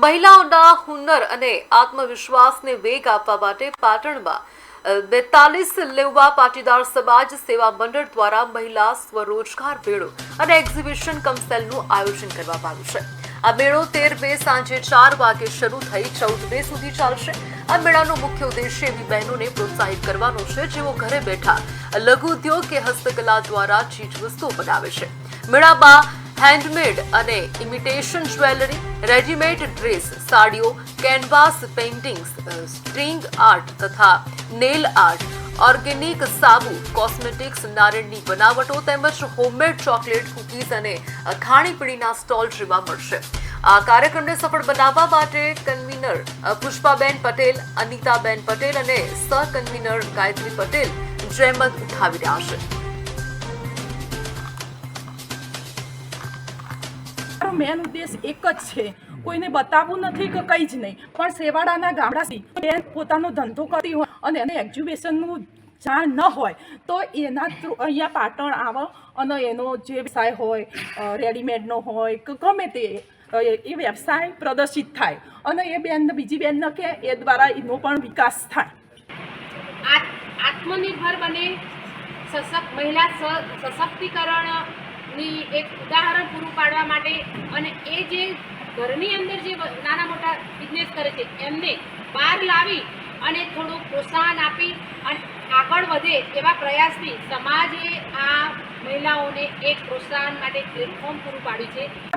મહિલાઓના હુનર અને આત્મવિશ્વાસને વેગ આપવા માટે પાટણમાં 42 લેવા પાટીદાર સમાજ સેવા મંડળ દ્વારા મહિલા સ્વરોજગાર મેળો અને એક્ઝિબિશન કમ સેલનું આયોજન કરવામાં આવ્યું છે। આ મેળો 13 મે સાંજે 4 વાગે શરૂ થઈ 14 મે સુધી ચાલશે। આ મેળાનો મુખ્ય ઉદ્દેશ્ય એવી બહેનોને પ્રોત્સાહિત કરવાનો છે જેઓ ઘરે બેઠા લઘુ ઉદ્યોગ કે હસ્તકલા દ્વારા ચીજવસ્તુઓ બનાવે છે। મેળામાં હેન્ડમેડ અને ઇમિટેશન જ્વેલરી, રેડીમેડ ડ્રેસ, સાડીઓ, કેનવાસ પેઇન્ટિંગ્સ, સ્ટ્રિંગ આર્ટ તથા નેલ આર્ટ, ઓર્ગેનિક સાબુ, કોસ્મેટિક્સ, નારિયેળની બનાવટો તેમજ હોમમેડ ચોકલેટ, કૂકીઝ અને ખાણીપીણીના સ્ટોલ જોવા મળશે। આ કાર્યક્રમને સફળ બનાવવા માટે કન્વીનર પુષ્પાબેન પટેલ, અનિતાબેન પટેલ અને સહ કન્વીનર ગાયત્રી પટેલ જહેમત ઉઠાવી રહ્યા છે। મેન ઉદ્દેશ એક જ છે, કોઈને બતાવવું નથી કે કંઈ જ નહીં, પણ સેવાડાના ગામડાથી બેન પોતાનો ધંધો કરતી હોય અને એને એક્ઝિબિશનનું જાણ ન હોય તો એના થ્રુ અહીંયા પાટણ આવે અને એનો જે વ્યવસાય હોય રેડીમેડનો હોય કે ગમે તે એ વ્યવસાય પ્રદર્શિત થાય અને એ બેન બીજી બેનને કે એ દ્વારા એનો પણ વિકાસ થાય। આત્મનિર્ભર બને, મહિલા સશક્તિકરણની એક ઉદાહરણ પૂરું પાડવા માટે અને એ જે ઘરની અંદર જે નાના મોટા બિઝનેસ કરે છે એમને બહાર લાવી અને થોડું પ્રોત્સાહન આપી અને આગળ વધે એવા પ્રયાસથી સમાજે આ મહિલાઓને એક પ્રોત્સાહન માટે પ્લેટફોર્મ પૂરું પાડ્યું છે।